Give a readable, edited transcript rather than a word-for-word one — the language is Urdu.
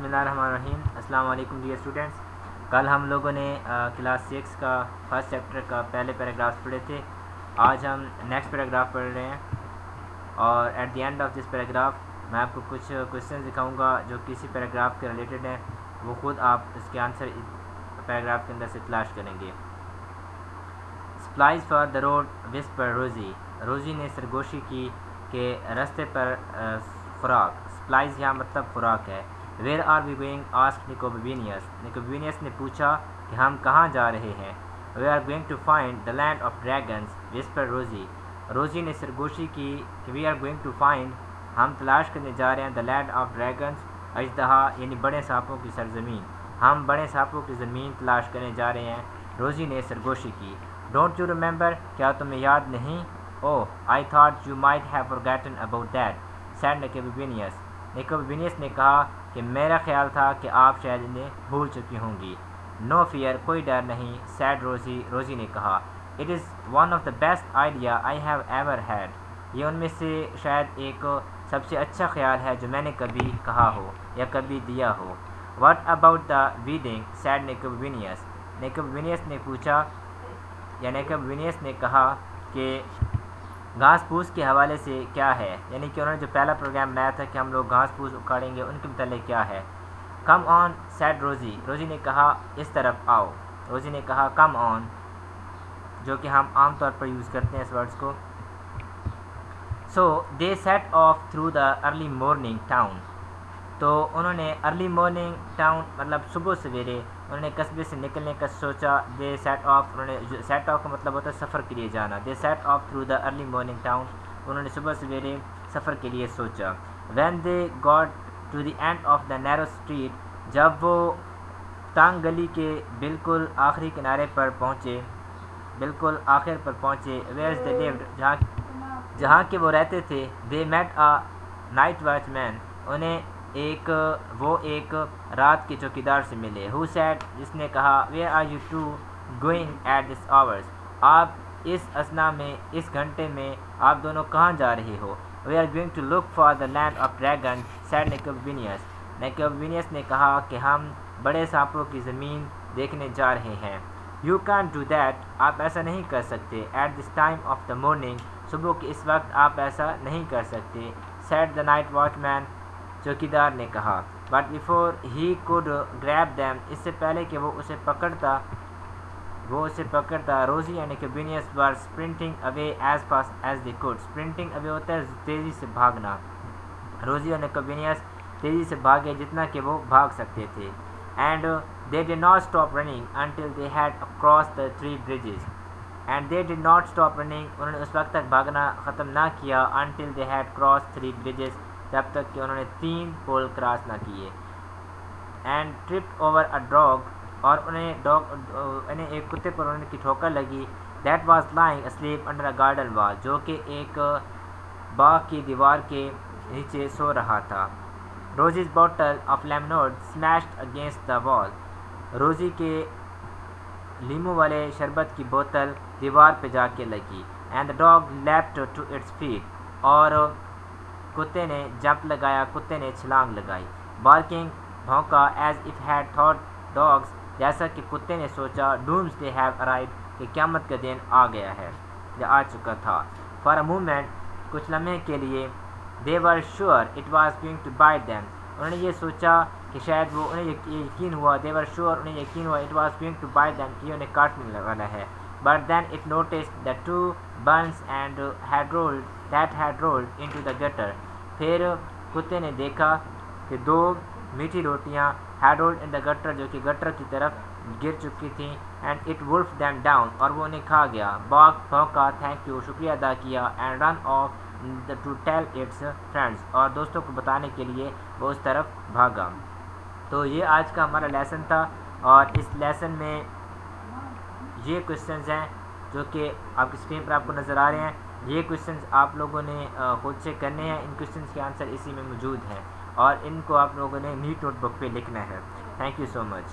بسم اللہ الرحمن الرحیم۔ السلام علیکم ڈیئر اسٹوڈنٹس۔ کل ہم لوگوں نے کلاس 6 کا فرسٹ چیپٹر کا پہلے پیراگراف پڑھے تھے۔ آج ہم نیکسٹ پیراگراف پڑھ رہے ہیں اور at the end of this paragraph میں آپ کو کچھ کوشچنز دکھاؤں گا جو کسی پیراگراف کے ریلیٹڈ ہیں، وہ خود آپ اس کے آنسر پیراگراف کے اندر سے تلاش کریں گے۔ Supplies for the road whisper Rosie, Rosie نے سرگوشی کی کہ رستے پر خوراک، سپلائز یہاں مطلب خوراک ہے۔ Where are we going ask نیکوبینیس، نیکوبینیس نے پوچھا کہ ہم کہاں جا رہے ہیں۔ We are going to find the land of dragons whisper Rosie, Rosie نے سرگوشی کی کہ we are going to find, ہم تلاش کرنے جا رہے ہیں دا لینڈ آف ڈریگنز اژدہا یعنی بڑے سانپوں کی سرزمین، ہم بڑے سانپوں کی زمین تلاش کرنے جا رہے ہیں، روزی نے سرگوشی کی۔ ڈونٹ یو ریمبر، کیا تمہیں یاد نہیں؟ Oh I thought you might have forgotten about that said نیکوبینیس، نیکوبینیس نے کہا کہ میرا خیال تھا کہ آپ شاید انہیں بھول چکی ہوں گی۔ نو فیئر، کوئی ڈر نہیں، سیڈ روزی، روزی نے کہا۔ It is one of the best idea I have ever head, یہ ان میں سے شاید ایک سب سے اچھا خیال ہے جو میں نے کبھی کہا ہو یا کبھی دیا ہو۔ What about the wedding said نیکوبینیس، نیکوبینیس نے پوچھا یا نیکوبینیس نے کہا کہ گھاس پھوس کے حوالے سے کیا ہے، یعنی کہ انہوں نے جو پہلا پروگرام بنایا تھا کہ ہم لوگ گھاس پھوس اکھاڑیں گے، ان کے متعلق کیا ہے۔ کم آن سیڈ روزی، روزی نے کہا اس طرف آؤ، روزی نے کہا کم آن، جو کہ ہم عام طور پر یوز کرتے ہیں اس ورڈز کو۔ So they set off through the early morning town, تو انہوں نے ارلی مارننگ ٹاؤن مطلب صبح سویرے انہوں نے قصبے سے نکلنے کا سوچا۔ دے سیٹ آف، انہوں نے سیٹ آف کا مطلب ہوتا ہے سفر کے لیے جانا۔ They set off through the early morning town, انہوں نے صبح سویرے سفر کے لیے سوچا۔ When they got to the end of the narrow street, جب وہ تنگ گلی کے بالکل آخری کنارے پر پہنچے، بالکل آخر پر پہنچے، ویئرز دے لیوڈ، جہاں کہ وہ رہتے تھے۔ دے میٹ آ نائٹ واچ مین، انہیں ایک رات کے چوکیدار سے ملے۔ ہو سیڈ، جس نے کہا where are you two going at this hours, آپ اس اثنا میں، اس گھنٹے میں آپ دونوں کہاں جا رہے ہو۔ We are going to look for the land of dragon said نیکوبینیس، نیکوبینیس نے کہا کہ ہم بڑے سانپوں کی زمین دیکھنے جا رہے ہیں۔ یو کینٹ ڈو دیٹ، آپ ایسا نہیں کر سکتے۔ At this time of the morning, صبح کے اس وقت آپ ایسا نہیں کر سکتے۔ Said the night watchman, چوکیدار نے کہا۔ But before he could grab them, اس سے پہلے کہ وہ اسے پکڑتا، Rosie and Nicobenis were sprinting away as fast as they could, sprinting away ہوتا ہے تیزی سے بھاگنا، روزی اور نیکوبینیس تیزی سے بھاگے جتنا کہ وہ بھاگ سکتے تھے۔ And they did not stop running until they had cross the 3 bridges، and they did not stop running, انہوں نے اس وقت تک بھاگنا ختم نہ کیا، until they had cross 3 bridges، جب تک کہ انہوں نے 3 پول کراس نہ کیے۔ And trapped over a dog, اور انہیں ایک کتے پر انہوں کی ٹھوکر لگی۔ That was lying asleep under a garden وال، جو کہ ایک باغ کی دیوار کے نیچے سو رہا تھا۔ روزیز bottle of lemonade اسمیشڈ against the وال، روزی کے لیمو والے شربت کی بوتل دیوار پہ جا کے لگی۔ And the dog leapt to its feet, اور کتے نے جمپ لگایا، کتے نے چھلانگ لگائی۔ بارکنگ، بھونکا، as if he'd thought dogs, جیسا کہ کتے نے سوچا، ڈومز ڈے ہیو ارائیوڈ، کہ قیامت کا دن آ گیا ہے یا آ چکا تھا۔ فار اے مومنٹ، کچھ لمحے کے لیے، they were sure it was going to bite them, انہوں نے یہ سوچا کہ شاید وہ، انہیں یقین ہوا، دے ور شیور، انہیں یقین ہوا، it was going to bite them, کہ انہیں کاٹنے والا ہے۔ But then it noticed the 2 buns and had rolled into the gutter، پھر کتے نے دیکھا کہ 2 میٹھی روٹیاں had rolled in the gutter، جو کہ گٹر کی طرف گر چکی تھیں۔ and it wolfed them down، اور وہ انہیں کھا گیا۔ bark، بھونکا، thank you، شکریہ ادا کیا۔ and run off to tell its friends، اور دوستوں کو بتانے کے لیے وہ اس طرف بھاگا۔ تو یہ آج کا ہمارا لیسن تھا، اور اس لیسن میں یہ کوشچنز ہیں جو کہ آپ کی اسکرین پر آپ کو نظر آ رہے ہیں۔ یہ کوشچنز آپ لوگوں نے خود سے کرنے ہیں، ان کوشچنز کے آنسر اسی میں موجود ہیں، اور ان کو آپ لوگوں نے نیٹ نوٹ بک پہ لکھنا ہے۔ Thank you so much.